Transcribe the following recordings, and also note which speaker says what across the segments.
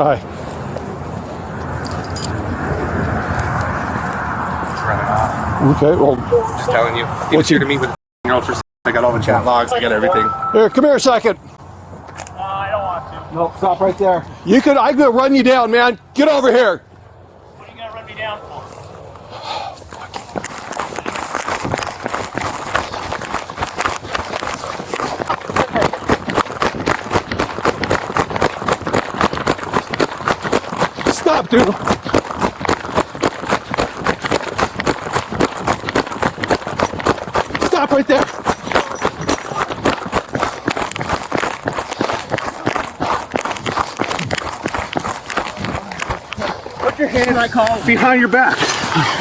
Speaker 1: Bye.
Speaker 2: Running off.
Speaker 1: Okay, well.
Speaker 2: Just telling you. He was here to meet with a girl for. I got all the chat logs. I got everything.
Speaker 1: Here, come here a second.
Speaker 3: I don't want to.
Speaker 2: No, stop right there.
Speaker 1: I'm gonna run you down, man. Get over here.
Speaker 3: What are you gonna run me down for?
Speaker 1: Stop, dude. Stop right there.
Speaker 3: Put your hand
Speaker 1: Behind your back.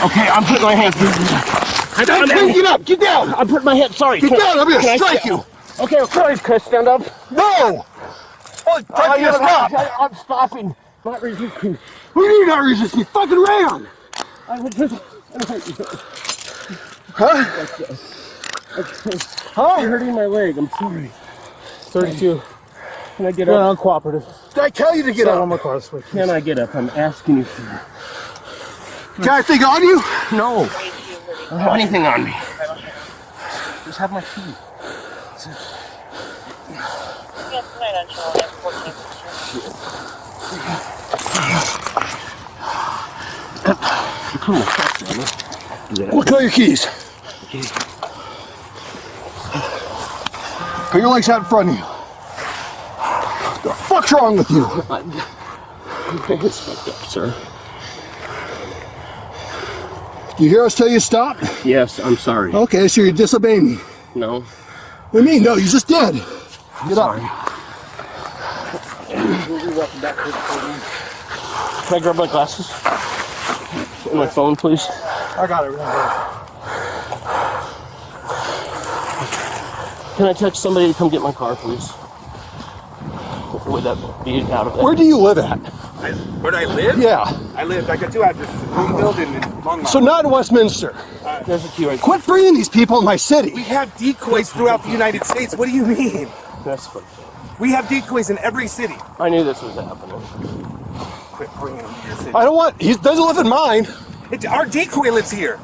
Speaker 3: Okay, I'm putting my hands.
Speaker 1: Get up. Get down.
Speaker 3: I'm putting my hand. Sorry.
Speaker 1: Get down. I'm gonna strike you.
Speaker 3: Okay, sorry. Can I stand up?
Speaker 1: No. Oh, tell you to stop.
Speaker 3: I'm stopping. Not resisting.
Speaker 1: Who do you not resist? You fucking ran.
Speaker 3: I was just.
Speaker 1: Huh? Huh?
Speaker 3: You're hurting my leg. I'm sorry. 32. Can I get
Speaker 1: You're
Speaker 3: up?
Speaker 1: uncooperative. Did I tell you to get up?
Speaker 3: Can I get up? I'm asking you, sir.
Speaker 1: Can I think on you?
Speaker 3: No. I don't have anything on me. Just have my key.
Speaker 1: Look at your keys. Put your legs out in front of you. What the fuck's wrong with you?
Speaker 3: I'm fucked up, sir.
Speaker 1: You hear us tell you stop?
Speaker 3: Yes, I'm sorry.
Speaker 1: Okay, so you disobey me.
Speaker 3: No.
Speaker 1: What do you mean? No, you just did. Get up.
Speaker 3: Can I grab my glasses? And my phone, please?
Speaker 1: I got it.
Speaker 3: Can I text somebody to come get my car, please? Would that be out of it?
Speaker 1: Where do you live at?
Speaker 2: Where do I live?
Speaker 1: Yeah.
Speaker 2: I got 2 addresses in Broomfield and in Longmont.
Speaker 1: So not in Westminster.
Speaker 3: There's a key right there.
Speaker 1: Quit bringing these people in my city.
Speaker 2: We have decoys throughout the United States. What do you mean?
Speaker 3: That's fine.
Speaker 2: We have decoys in every city.
Speaker 3: I knew this was happening.
Speaker 2: Quit bringing them to your city.
Speaker 1: I don't want. He doesn't live in mine.
Speaker 2: Our decoy lives here.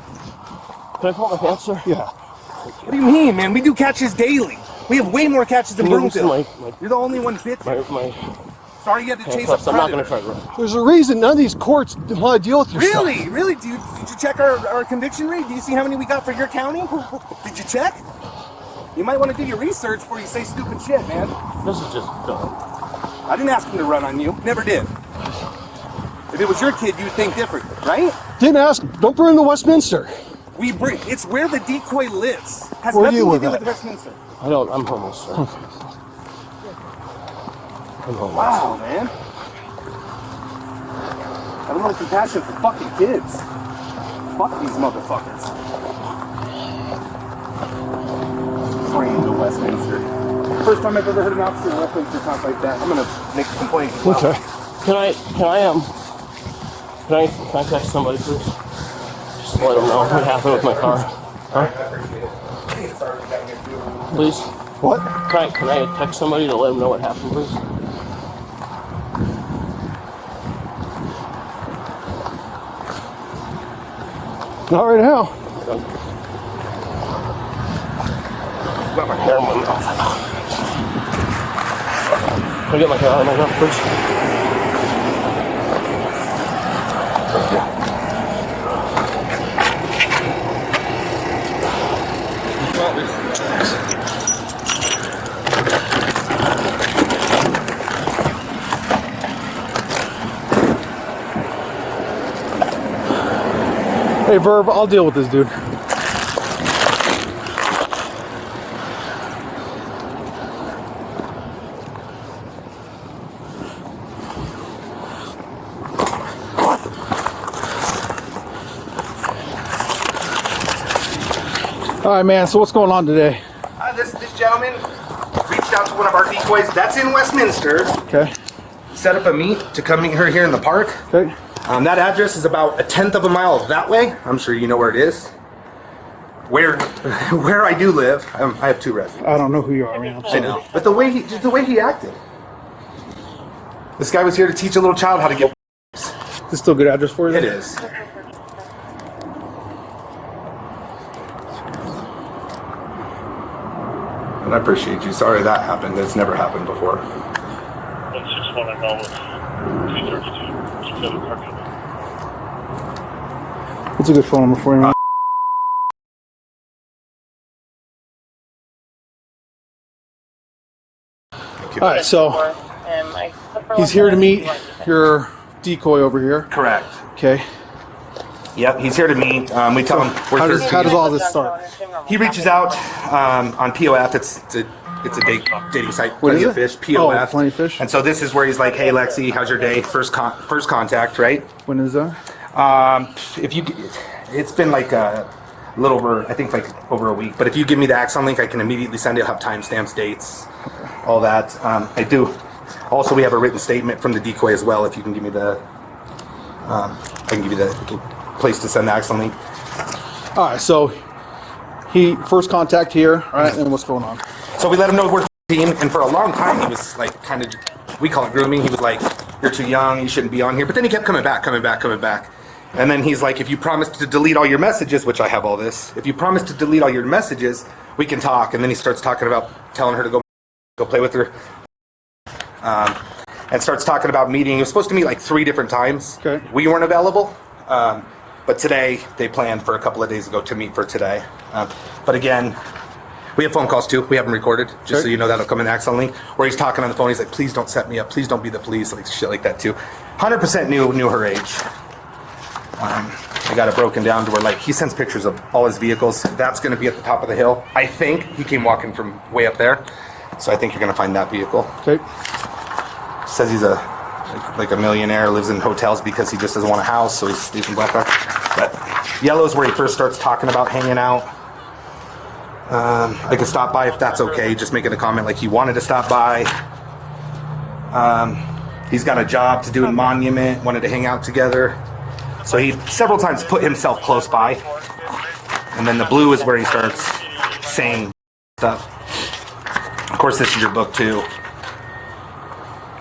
Speaker 3: Can I pull my pants, sir?
Speaker 1: Yeah.
Speaker 2: What do you mean, man? We do catches daily. We have way more catches than Broomfield. You're the only one bit. Sorry you had to chase a predator.
Speaker 3: I'm not going to try to run.
Speaker 1: There's a reason none of these courts want to deal with your stuff.
Speaker 2: Really? Did you check our conviction rate? Do you see how many we got for your county? Did you check? You might want to do your research before you say stupid shit, man.
Speaker 3: This is just dumb.
Speaker 2: I didn't ask him to run on you. Never did. If it was your kid, you'd think differently, right?
Speaker 1: Didn't ask. Don't bring him to Westminster.
Speaker 2: It's where the decoy lives. Has
Speaker 1: Where do you
Speaker 2: nothing to
Speaker 1: live
Speaker 2: do with
Speaker 1: at?
Speaker 2: Westminster.
Speaker 3: I'm homeless, sir. I'm homeless.
Speaker 2: Wow, man. I have no compassion for fucking kids. Fuck these motherfuckers. Bring to Westminster. First time I've ever heard an officer in Westminster talk like that. I'm gonna make a complaint. as well.
Speaker 1: Okay.
Speaker 3: Can I text somebody, please? Just let them know what happened with my car. Huh? Please?
Speaker 1: What?
Speaker 3: Can I text somebody to let them know what happened, please?
Speaker 1: Not right now.
Speaker 3: Got my hair in my mouth. Can I get my hair out of my mouth, please?
Speaker 1: Hey, Verb, I'll deal with this dude. All right, man, so what's going on today?
Speaker 2: This gentleman reached out to one of our decoys. That's in Westminster.
Speaker 1: Okay.
Speaker 2: Set up a meet to come meet her here in the park.
Speaker 1: Okay.
Speaker 2: That address is about 1/10 of a mile that way. I'm sure you know where it is. Where I do live, I have 2 residents.
Speaker 1: I don't know who you are, man. I'm
Speaker 2: I
Speaker 1: sorry.
Speaker 2: know, but the way he acted. This guy was here to teach a little child how to get.
Speaker 1: Is this still a good address for you?
Speaker 2: It is. And I appreciate you. Sorry that happened. It's never happened before.
Speaker 4: 161 I know with 232. Keep the parking.
Speaker 1: What's a good phone number for you, man? All right, so he's here to meet your decoy over here.
Speaker 2: Correct.
Speaker 1: Okay.
Speaker 2: Yep, he's here to meet. We tell him we're
Speaker 1: How does
Speaker 2: thirsty.
Speaker 1: all this start?
Speaker 2: He reaches out on POF. It's a dating site.
Speaker 1: What
Speaker 2: Plenty
Speaker 1: is
Speaker 2: of
Speaker 1: it?
Speaker 2: Fish. POF.
Speaker 1: Oh, Plenty of Fish.
Speaker 2: And so this is where he's like, "Hey, Lexi, how's your day? First contact, right?
Speaker 1: When is that?
Speaker 2: It's been like a little over, I think like over a week. But if you give me the Axon link, I can immediately send it. I'll have timestamps, dates, all that. I do. Also, we have a written statement from the decoy as well. If you can give me the, I can give you the place to send the Axon link.
Speaker 1: All right, so he first contact here. All right, and what's going on?
Speaker 2: So we let him know we're a team, and for a long time he was like kind of, we call it grooming. He was like, "You're too young. You shouldn't be on here." But then he kept coming back. And then he's like, "If you promise to delete all your messages," which I have all this. "If you promise to delete all your messages, we can talk." And then he starts talking about telling her to go play with her. And starts talking about meeting. He was supposed to meet like 3 different times.
Speaker 1: Okay.
Speaker 2: We weren't available. But today, they planned for a couple of days ago to meet for today. But again, we have phone calls too. We have them recorded, just so you know that'll come in Axon link. Where he's talking on the phone, he's like, "Please don't set me up. Please don't be the police," like shit like that too. 100% knew her age. I got it broken down to where like he sends pictures of all his vehicles. That's going to be at the top of the hill. I think he came walking from way up there, so I think you're going to find that vehicle.
Speaker 1: Okay.
Speaker 2: Says he's like a millionaire, lives in hotels because he just doesn't want a house, so he stays in Black Rock. But yellow's where he first starts talking about hanging out. I could stop by if that's okay. Just making a comment like he wanted to stop by. He's got a job to do in Monument, wanted to hang out together. So he several times put himself close by. And then the blue is where he starts saying stuff. Of course, this is your book too.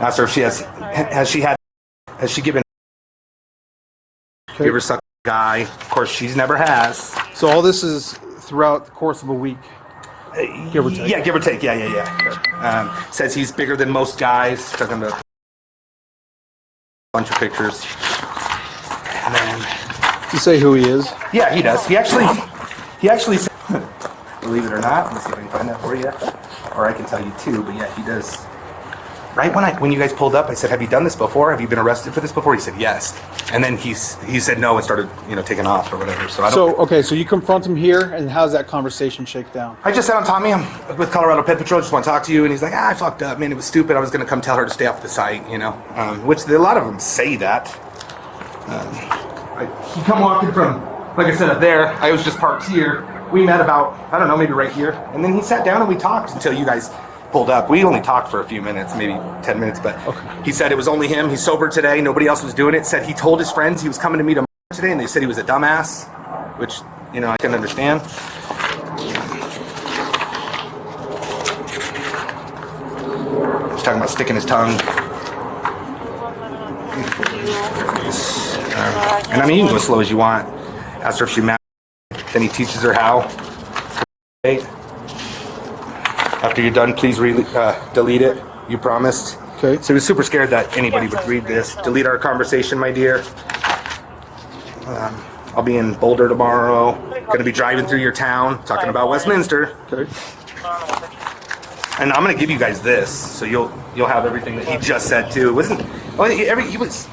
Speaker 2: Asked her if has she given
Speaker 1: Okay.
Speaker 2: you ever sucked a guy? Of course, she's never has.
Speaker 1: So all this is throughout the course of a week. Give or take.
Speaker 2: Yeah, give or take. Yeah. Says he's bigger than most guys. Talking about a bunch of pictures. And then,
Speaker 1: You say who he is?
Speaker 2: yeah, he does. He actually said, believe it or not, let me see if I can find that for you. Or I can tell you too, but yeah, he does. Right when you guys pulled up, I said, "Have you done this before? Have you been arrested for this before?" He said, "Yes." And then he said no and started, taking off or whatever. So I don't.
Speaker 1: So you confront him here, and how's that conversation shake down?
Speaker 2: I just said, "I'm Tommy. I'm with Colorado Pet Patrol. Just want to talk to you." And he's like, "I fucked up, man. It was stupid. I was going to come tell her to stay off the site, which a lot of them say that. He come walking from, like I said, up there. I was just parked here. We met about, I don't know, maybe right here. And then he sat down and we talked until you guys pulled up. We only talked for a few minutes, maybe 10 minutes, but He said it was only him. He's sober today. Nobody else was doing it. Said he told his friends he was coming to meet him today, and they said he was a dumbass, which, I couldn't understand. He's talking about sticking his tongue. And I mean, you can go as slow as you want. Asked her if she mad. Then he teaches her how. After you're done, please delete it. You promised.
Speaker 1: Okay.
Speaker 2: So he was super scared that anybody would read this. Delete our conversation, my dear. I'll be in Boulder tomorrow. Going to be driving through your town, talking about Westminster.
Speaker 1: Okay.
Speaker 2: And I'm going to give you guys this, so you'll have everything that he just said too. It wasn't he was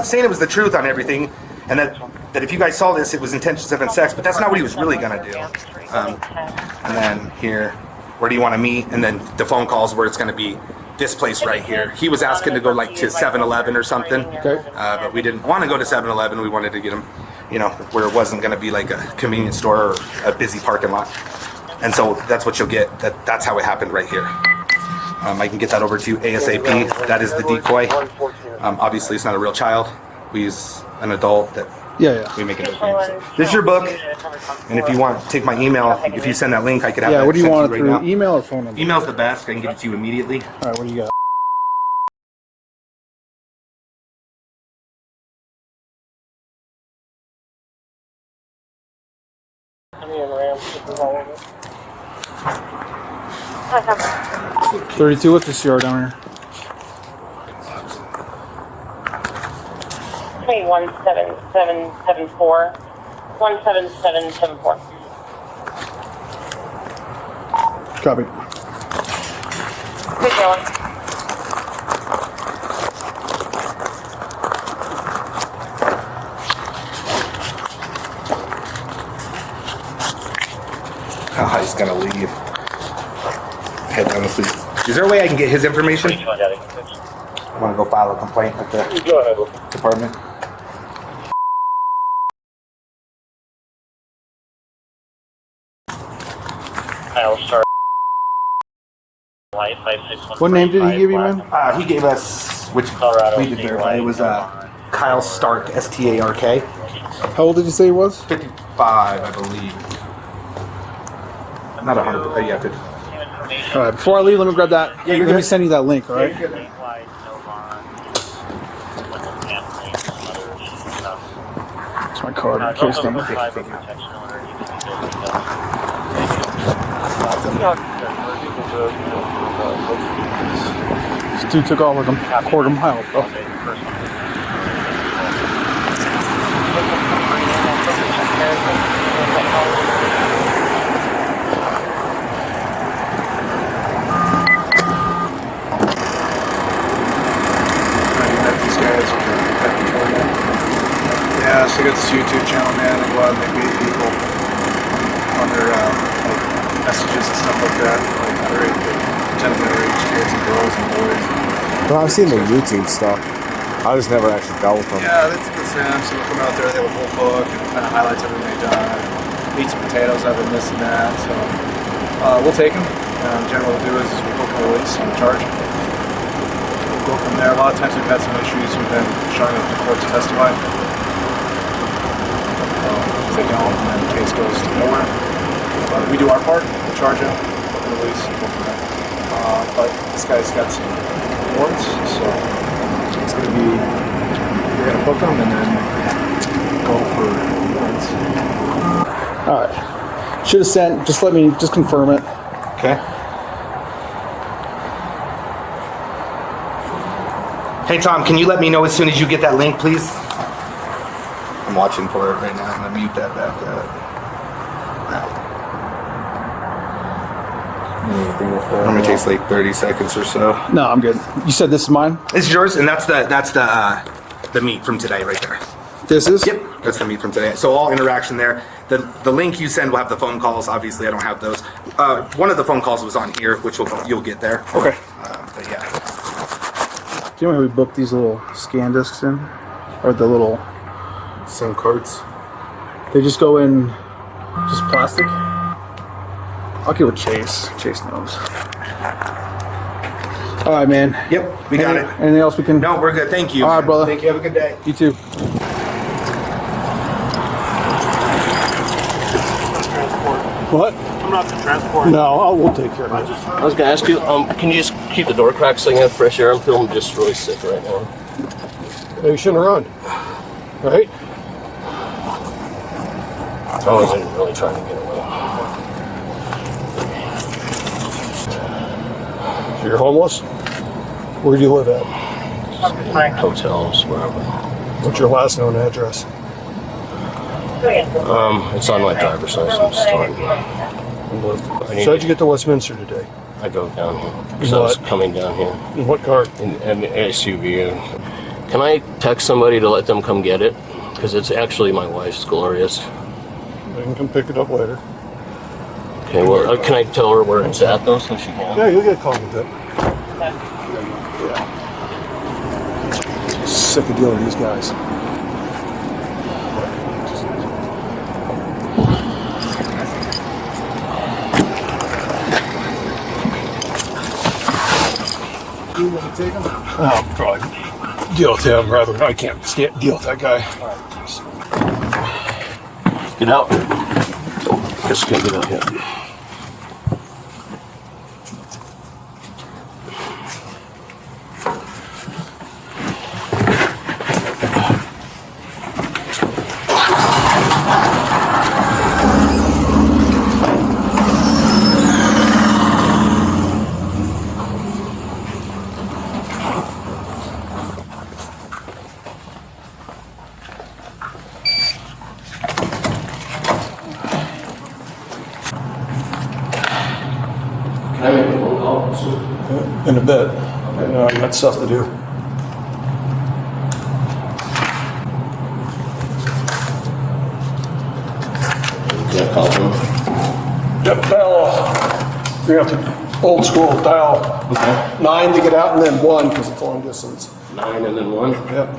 Speaker 2: saying it was the truth on everything, and that if you guys saw this, it was intentions of sex, but that's not what he was really going to do. And then here, where do you want to meet? And then the phone calls where it's going to be this place right here. He was asking to go like to 7-Eleven or something,
Speaker 1: Okay.
Speaker 2: But we didn't want to go to 7-Eleven. We wanted to get him, where it wasn't going to be like a convenience store or a busy parking lot. And so that's what you'll get. That's how it happened right here. I can get that over to you ASAP. That is the decoy. Obviously, it's not a real child. We use an adult that we make it okay. So this is your book. And if you want to take my email, if you send that link, I could have that
Speaker 1: what do you
Speaker 2: sent to
Speaker 1: want
Speaker 2: right
Speaker 1: through
Speaker 2: now.
Speaker 1: email or phone number?
Speaker 2: Email's the best. I can get it to you immediately.
Speaker 1: All right, what do you got? 32. What's the CR down here?
Speaker 5: 17774. 17774.
Speaker 1: Copy.
Speaker 5: Good going.
Speaker 2: Oh, he's gonna leave. Head down the street. Is there a way I can get his information? I want to go file a complaint with the department.
Speaker 4: I'll start. Light 561.
Speaker 1: What name did he give you, man?
Speaker 2: He gave us, which
Speaker 4: Colorado
Speaker 2: we did verify. It was Kyle Stark, STARK.
Speaker 1: How old did you say he was?
Speaker 2: 55, I believe. Not 100, yeah, 50.
Speaker 1: All right. Before I leave, let me grab that.
Speaker 2: Yeah, you're
Speaker 1: let me
Speaker 2: good.
Speaker 1: send you that link. All right. It's my card. Case number. This dude took off like a quarter mile, bro.
Speaker 6: Yeah, so I got this YouTube channel, man. They go out and they meet people on their like messages and stuff like that. Like underage, pretend they're underage kids and girls and boys.
Speaker 7: Well, I've seen the YouTube stuff. I just never actually dealt with them.
Speaker 6: Yeah, that's a good sense. So they'll come out there, they have a whole book and it kind of highlights everything they've done. Meats and potatoes, I've been this and that. So we'll take them. Generally, what we'll do is we'll book a release on the charge. We'll go from there. A lot of times we've had some issues with them showing up to court to testify. If they don't, and then the case goes to nowhere. But we do our part, we'll charge him, book a release, and go from there. But this guy's got some warrants, so it's going to be, we're going to book them and then go for warrants.
Speaker 1: All right. Should have sent. Just let me. Just confirm it.
Speaker 2: Okay. Hey Tom, can you let me know as soon as you get that link, please? I'm watching for it right now. I'm gonna mute that back up. Normally takes like 30 seconds or so.
Speaker 1: No, I'm good. You said this is mine.
Speaker 2: This is yours, and that's the meat from today right there.
Speaker 1: This is.
Speaker 2: Yep, that's the meat from today. So all interaction there. The link you send will have the phone calls. Obviously, I don't have those. One of the phone calls was on here, which you'll get there.
Speaker 1: Okay.
Speaker 2: But yeah.
Speaker 1: Do you know how we booked these little scan discs in, or the little
Speaker 2: SIM cards.
Speaker 1: They just go in, just plastic. I'll give it Chase. Chase knows. All right, man.
Speaker 2: Yep, we got it.
Speaker 1: Anything else we can?
Speaker 2: No, we're good. Thank you.
Speaker 1: All right, brother.
Speaker 2: Thank you. Have a good day.
Speaker 1: You too. What?
Speaker 4: I'm not the transport.
Speaker 1: No, we'll take care of it.
Speaker 3: I was gonna ask you, can you just keep the door cracked so I can have fresh air? I'm feeling just really sick right now.
Speaker 1: You shouldn't run. Right?
Speaker 3: I wasn't really trying to get away.
Speaker 1: So you're homeless? Where do you live at?
Speaker 3: Hotels, wherever.
Speaker 1: What's your last known address?
Speaker 3: It's on my driver's license. So
Speaker 1: So how'd you get to Westminster today?
Speaker 3: I drove down here. So I was coming down here
Speaker 1: In what car?
Speaker 3: in an SUV. Can I text somebody to let them come get it? Because it's actually my wife's, Gloria's.
Speaker 1: I can come pick it up later.
Speaker 3: Okay, well, can I tell her where it's at though, so she can?
Speaker 1: Yeah, you'll get called with it. Sick of dealing with these guys.
Speaker 6: You want to take them?
Speaker 1: I'll probably deal with him rather. I can't deal with that guy.
Speaker 3: Get out. Just can't get out yet.
Speaker 6: In a bit. I got stuff to do.
Speaker 3: Can I call him?
Speaker 6: Yep, dial. You have to old school dial 9 to get out, and then 1 because it's long distance.
Speaker 3: 9 and then 1?
Speaker 6: Yep.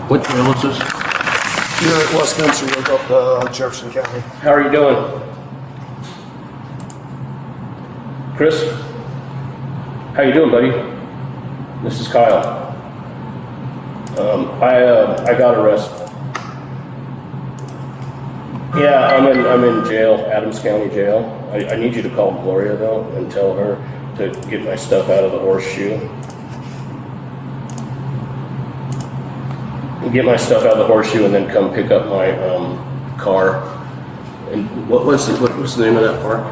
Speaker 3: What jail is this?
Speaker 6: You're at Westminster, you're up Jefferson County.
Speaker 3: How are you doing? Chris? How you doing, buddy? This is Kyle. I got arrested. Yeah, I'm in jail, Adams County Jail. I need you to call Gloria though and tell her to get my stuff out of the horseshoe. Get my stuff out of the horseshoe and then come pick up my car. And what's the name of that park?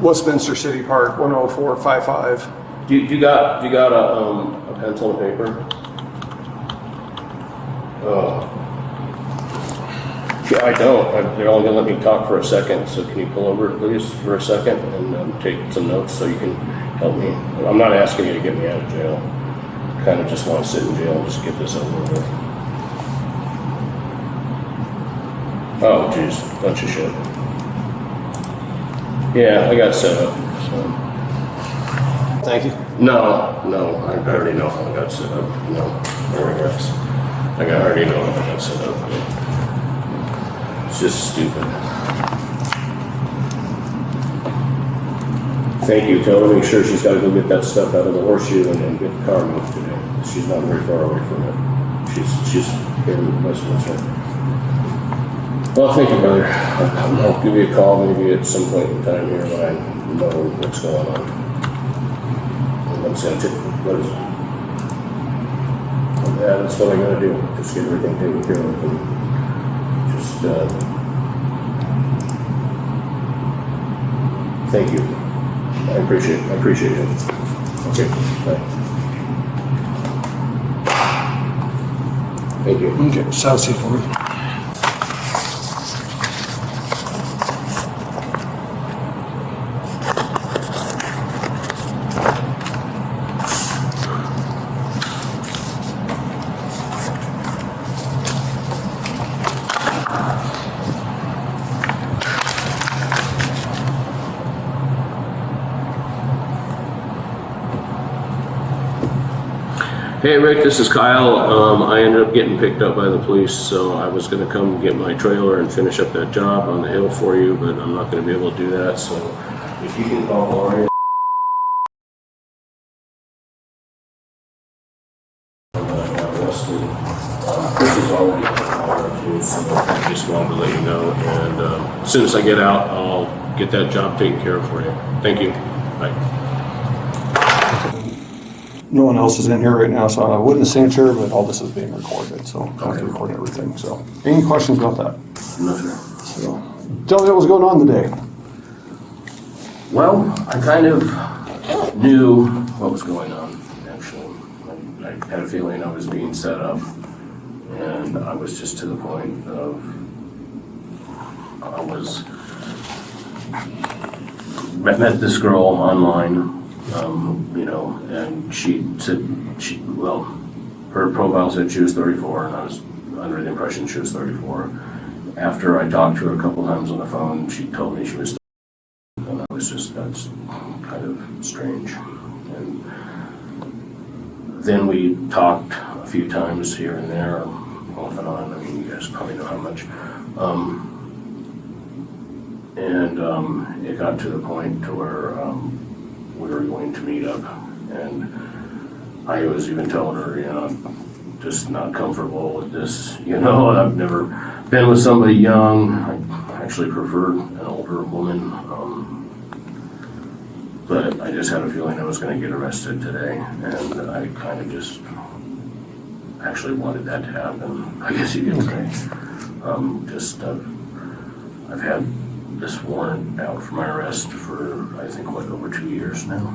Speaker 6: Westminster City Park, 10455.
Speaker 3: Do you got a pencil and paper? Oh. Yeah, I don't. They're only gonna let me talk for a second. So can you pull over, please, for a second and take some notes so you can help me? I'm not asking you to get me out of jail. Kind of just want to sit in jail and just get this over with. Oh, jeez, bunch of shit. Yeah, I got set up. So.
Speaker 6: Thank you.
Speaker 3: No, I already know how I got set up. No regrets. I already know how I got set up. It's just stupid. Thank you. Tell her to make sure she's got to go get that stuff out of the horseshoe and get the car moved today. She's not very far away from it. She's here in Westminster. Well, thank you, brother. I'll give you a call maybe at some point in time here when I know what's going on. And I'm saying, what is it? Yeah, that's what I gotta do. Just get everything taken care of and just thank you. I appreciate it. Okay, bye. Thank you.
Speaker 6: Okay, just have a seat for me.
Speaker 3: Hey Rick, this is Kyle. I ended up getting picked up by the police, so I was going to come get my trailer and finish up that job on the hill for you, but I'm not going to be able to do that, so if you can call Laurie. This is already too, so I just wanted to let you know, and as soon as I get out, I'll get that job taken care of for you. Thank you. Bye.
Speaker 6: No one else is in here right now, so I wouldn't signature, but all this is being recorded, so I have to record everything. So, any questions about that?
Speaker 3: No, sir.
Speaker 6: So, tell me what was going on today.
Speaker 3: Well, I kind of knew what was going on, actually. I had a feeling I was being set up, and I was just to the point of, met this girl online, and she said, her profile said she was 34, and I was under the impression she was 34. After I talked to her a couple times on the phone, she told me she was 30, and that's kind of strange. And then we talked a few times here and there, off and on. I mean, you guys probably know how much. And it got to the point to where we were going to meet up, and I was even telling her, I'm just not comfortable with this. I've never been with somebody young. I actually prefer an older woman, but I just had a feeling I was going to get arrested today, and I kind of just actually wanted that to happen, I guess you could say. I've had this warrant out for my arrest for, I think, over 2 years now.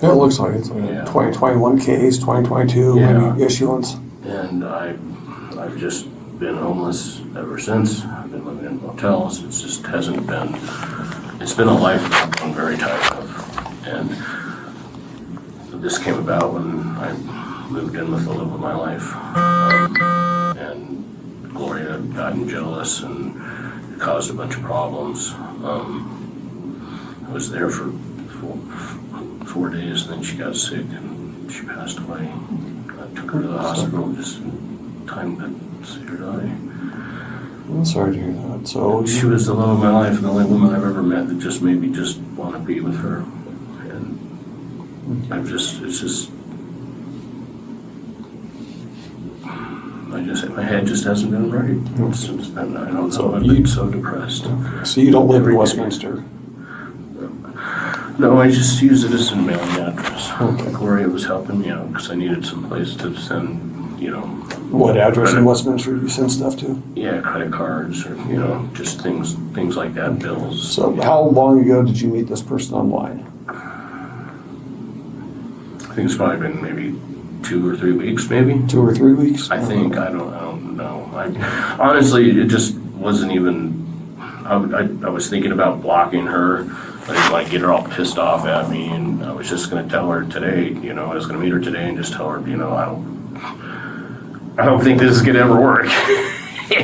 Speaker 6: It looks like it's like
Speaker 3: Yeah.
Speaker 6: a 2021 case, 2022
Speaker 3: Yeah.
Speaker 6: maybe issuance.
Speaker 3: And I've just been homeless ever since. I've been living in motels. It just hasn't been, it's been a life I'm very tired of. And this came about when I moved in with the love of my life. And Gloria had gotten jealous and it caused a bunch of problems. I was there for 4 days, and then she got sick and she passed away. I took her to the hospital just in time to see her die.
Speaker 6: I'm sorry to hear that. So
Speaker 3: She was the love of my life and the only woman I've ever met that just made me just want to be with her. And my head just hasn't been right. Since then, I don't know, I've been so depressed.
Speaker 6: So you don't live in Westminster?
Speaker 3: No, I just used it as a mailing address. Gloria was helping me out because I needed some place to send,
Speaker 6: What address in Westminster do you send stuff to?
Speaker 3: yeah, credit cards or, just things like that, bills.
Speaker 6: So how long ago did you meet this person online?
Speaker 3: I think it's probably been maybe 2 or 3 weeks, maybe.
Speaker 6: 2 or 3 weeks?
Speaker 3: I think, I don't know. Honestly, it just wasn't even, I was thinking about blocking her. I didn't want to get her all pissed off at me, and I was just going to tell her today, I was going to meet her today and just tell her, I don't think this is going to ever work. I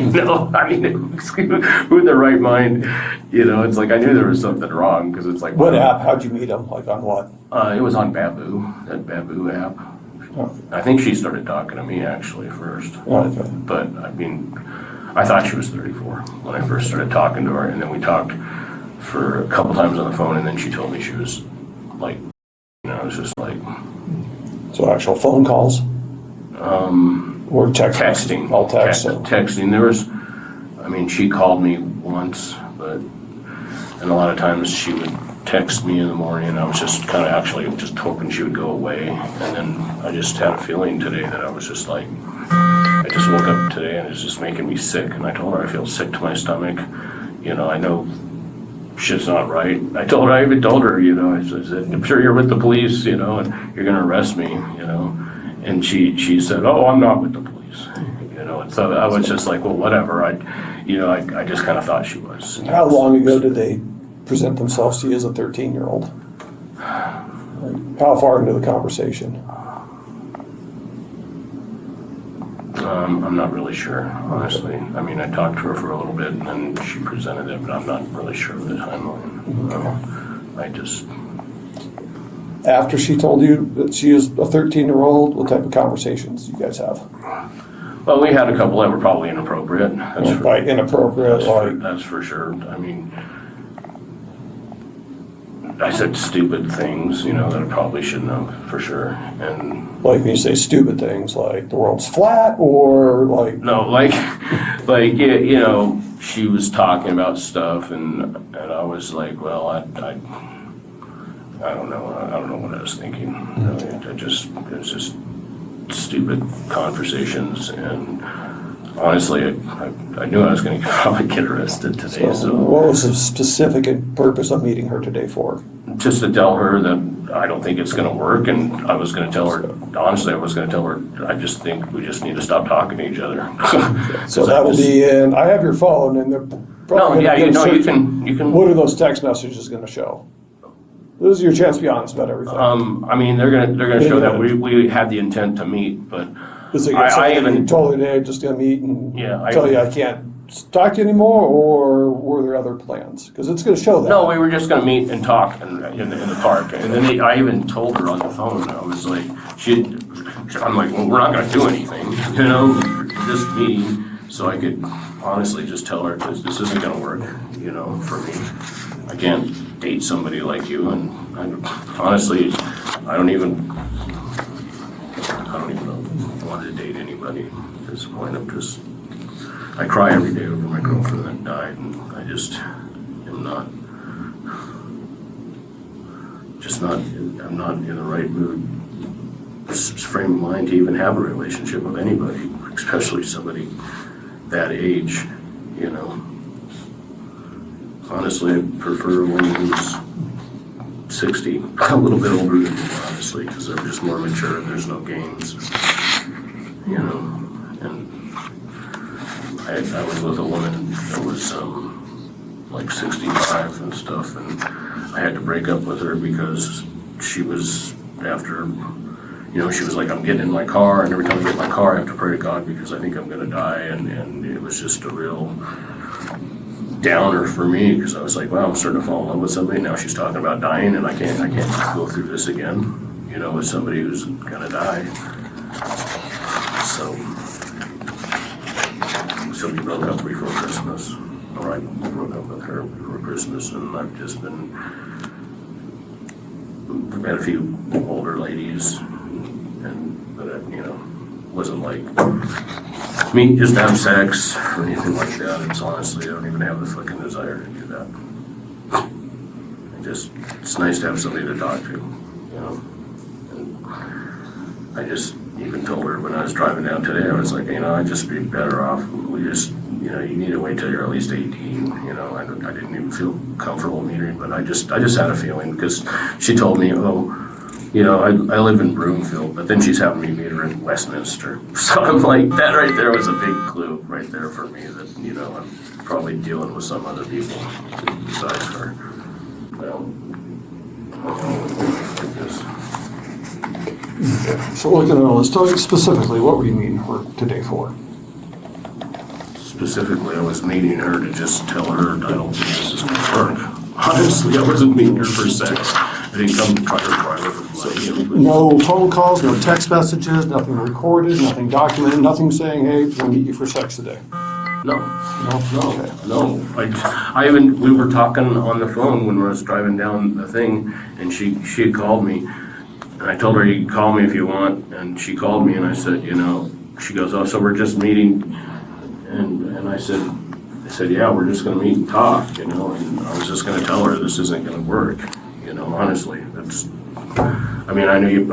Speaker 3: mean, who in their right mind, it's like I knew there was something wrong because it's like.
Speaker 6: What app? How'd you meet him? Like on what?
Speaker 3: It was on Baboo, that Baboo app.
Speaker 6: Oh.
Speaker 3: I think she started talking to me actually first.
Speaker 6: Okay.
Speaker 3: But I mean, I thought she was 34 when I first started talking to her, and then we talked for a couple times on the phone, and then she told me she was like, it was just like.
Speaker 6: So actual phone calls? Or
Speaker 3: Texting.
Speaker 6: All text.
Speaker 3: Texting. There was, she called me once, and a lot of times she would text me in the morning, and I was just kind of actually just hoping she would go away. And then I just had a feeling today that I was just like, I just woke up today and it's just making me sick. And I told her I feel sick to my stomach. I know shit's not right. I even told her, I said, I'm sure you're with the police, and you're going to arrest me, And she said, oh, I'm not with the police, And so I was just like, well, whatever. I just kind of thought she was.
Speaker 6: How long ago did they present themselves to you as a 13-year-old? Like, how far into the conversation?
Speaker 3: I'm not really sure, honestly. I talked to her for a little bit, and then she presented it, but I'm not really sure of the timeline. I just...
Speaker 6: After she told you that she is a 13-year-old, what type of conversations do you guys have?
Speaker 3: Well, we had a couple that were probably inappropriate.
Speaker 6: Like inappropriate,
Speaker 3: that's for sure. I said stupid things, that I probably shouldn't have, for sure. And
Speaker 6: like when you say stupid things, like the world's flat, or like
Speaker 3: no, she was talking about stuff, and I was like, well, I don't know. I don't know what I was thinking. It was just stupid conversations, and honestly, I knew I was going to probably get arrested today. So
Speaker 6: what was the specific purpose of meeting her today for?
Speaker 3: Just to tell her that I don't think it's going to work, and I was going to tell her, honestly, I was going to tell her, I just think we just need to stop talking to each other.
Speaker 6: So that will be in, I have your phone, and they're probably
Speaker 3: you can.
Speaker 6: What are those text messages going to show? This is your chance to be honest about everything.
Speaker 3: They're gonna show that we had the intent to meet, but
Speaker 6: I even told her today just gonna meet and tell you I can't talk to you anymore, or were there other plans? Because it's gonna show that.
Speaker 3: No, we were just gonna meet and talk in the park, and then I even told her on the phone. I was like, I'm like, well, we're not gonna do anything, just meeting, so I could honestly just tell her this isn't gonna work, for me. I can't date somebody like you, and honestly, I don't even want to date anybody at this point. I cry every day over my girlfriend that died, and I just am not I'm not in the right mood, frame of mind to even have a relationship with anybody, especially somebody that age, you know. Honestly, I prefer one who's 60, a little bit older than me, honestly, because they're just more mature and there's no games, you know. And I was with a woman that was like 65 and stuff, and I had to break up with her because she was after, you know, she was like, I'm getting in my car, and every time I get in my car I have to pray to God because I think I'm gonna die, and it was just a real downer for me because I was like, wow, I'm starting to fall in love with somebody, now she's talking about dying, and I can't go through this again, you know, with somebody who's gonna die. So we broke up before Christmas, or I broke up with her before Christmas, and I've just been, met a few older ladies, but you know, wasn't like me just to have sex or anything like that. It's honestly, I don't even have the fucking desire to do that. It's nice to have somebody to talk to, you know. And I just even told her when I was driving down today, I was like, you know, I'd just be better off. We just, you know, you need to wait till you're at least 18. You know, I didn't even feel comfortable meeting, but I just had a feeling because she told me, oh, you know, I live in Broomfield, but then she's having me meet her in Westminster. So I'm like, that right there was a big clue right there for me that, you know, I'm probably dealing with some other people besides her. Well, like this.
Speaker 8: So looking at all this, tell me specifically, what were you meeting her today for?
Speaker 3: Specifically, I was meeting her to just tell her I don't think this is gonna work. Honestly, I wasn't meeting her for sex. I didn't come to try her private.
Speaker 8: No phone calls, no text messages, nothing recorded, nothing documented, nothing saying, hey, we'll meet you for sex today?
Speaker 3: No.
Speaker 8: Okay.
Speaker 3: No. We were talking on the phone when I was driving down the thing, and she had called me, and I told her, you can call me if you want, and she called me, and I said, you know, she goes, oh, so we're just meeting, and I said, yeah, we're just gonna meet and talk, you know, and I was just gonna tell her this isn't gonna work, you know, honestly. I mean, I know you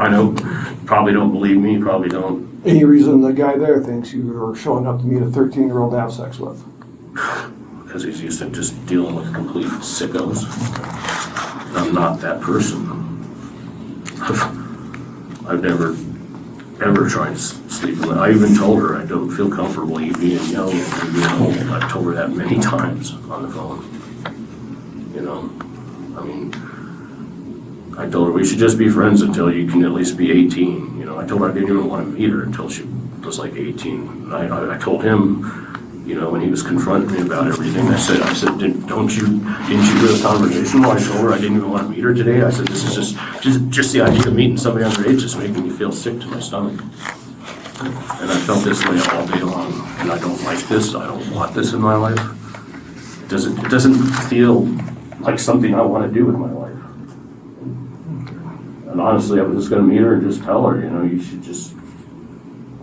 Speaker 3: probably don't believe me, you probably don't.
Speaker 8: Any reason the guy there thinks you were showing up to meet a 13-year-old to have sex with?
Speaker 3: Because he's used to just dealing with complete sickos. I'm not that person. I've never, ever tried to sleep with her. I even told her I don't feel comfortable you being young and being old. I've told her that many times on the phone. You know, I mean, I told her we should just be friends until you can at least be 18. You know, I told her I didn't even want to meet her until she was like 18. And I told him, you know, when he was confronting me about everything, I said, didn't you do a conversation where I told her I didn't even want to meet her today? I said, this is just the idea of meeting somebody underage is making me feel sick to my stomach. And I felt this way all day long, and I don't like this. I don't want this in my life. It doesn't feel like something I want to do with my life. And honestly, I was just going to meet her and just tell her, you know, you should just.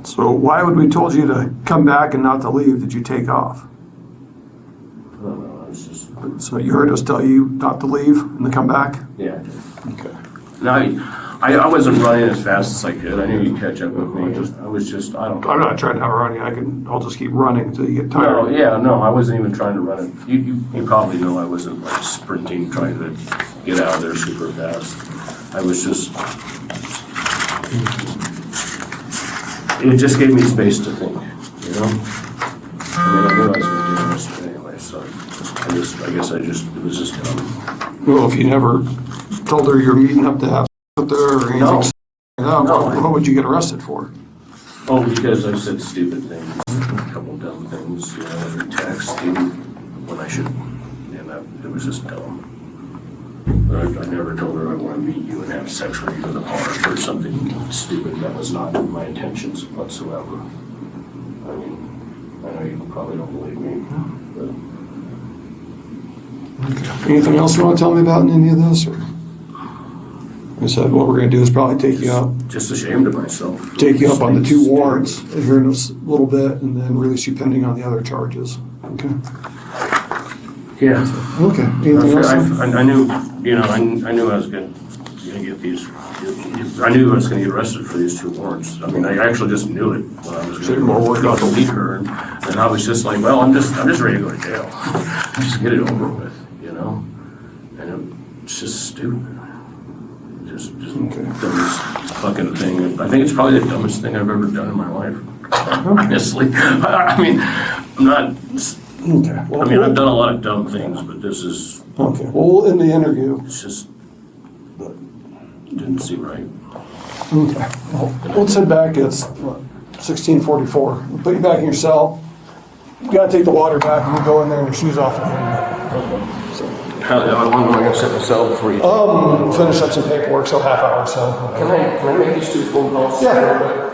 Speaker 8: So why would we told you to come back and not to leave? Did you take off?
Speaker 3: I don't know. It's just.
Speaker 8: So you heard us tell you not to leave and to come back?
Speaker 3: Yeah.
Speaker 8: Okay.
Speaker 3: Now, I wasn't running as fast as I could. I knew you'd catch up with me. I don't know.
Speaker 8: I'm not trying to outrun you. I'll just keep running until you get tired.
Speaker 3: No, I wasn't even trying to run it. You probably know I wasn't like sprinting, trying to get out of there super fast. I was just. It just gave me space to think, you know? I mean, I knew I was going to do this anyway, so it was just dumb.
Speaker 8: Well, if you never told her you're meeting up to have sex with her or anything, what would you get arrested for?
Speaker 3: Oh, because I said stupid things, a couple dumb things, you know, every text, even when I should, it was just dumb. But I never told her I want to meet you and have sex with you in the park or something stupid. That was not my intentions whatsoever. I mean, I know you probably don't believe me, but.
Speaker 8: Okay. Anything else you want to tell me about in any of this? Or? Like I said, what we're going to do is probably take you up.
Speaker 3: Just ashamed of myself.
Speaker 8: Take you up on the 2 warrants here in a little bit, and then release you pending on the other charges. Okay.
Speaker 3: Yeah.
Speaker 8: Okay. Anything else?
Speaker 3: I knew, you know, I knew I was going to gonna get these, I knew I was gonna get arrested for these 2 warrants. I mean, I actually just knew it when I was going to meet her, and I was just like, well, I'm just ready to go to jail. Just get it over with, you know? And it's just stupid. Just dumbest fucking thing. I think it's probably the dumbest thing I've ever done in my life. Honestly. I mean, I'm not,
Speaker 8: Okay. Well,
Speaker 3: I mean, I've done a lot of dumb things, but this is,
Speaker 8: Okay, well, we'll end the interview.
Speaker 3: it's just, didn't seem right.
Speaker 8: Okay. Well, let's head back. It's what, 16:44. We'll put you back in your cell. You gotta take the water back and you go in there and your shoes off.
Speaker 3: How long am I gonna sit in the cell before you?
Speaker 8: Finish up some paperwork, so half hour, so.
Speaker 3: Can I make these 2 phone calls?
Speaker 8: Yeah.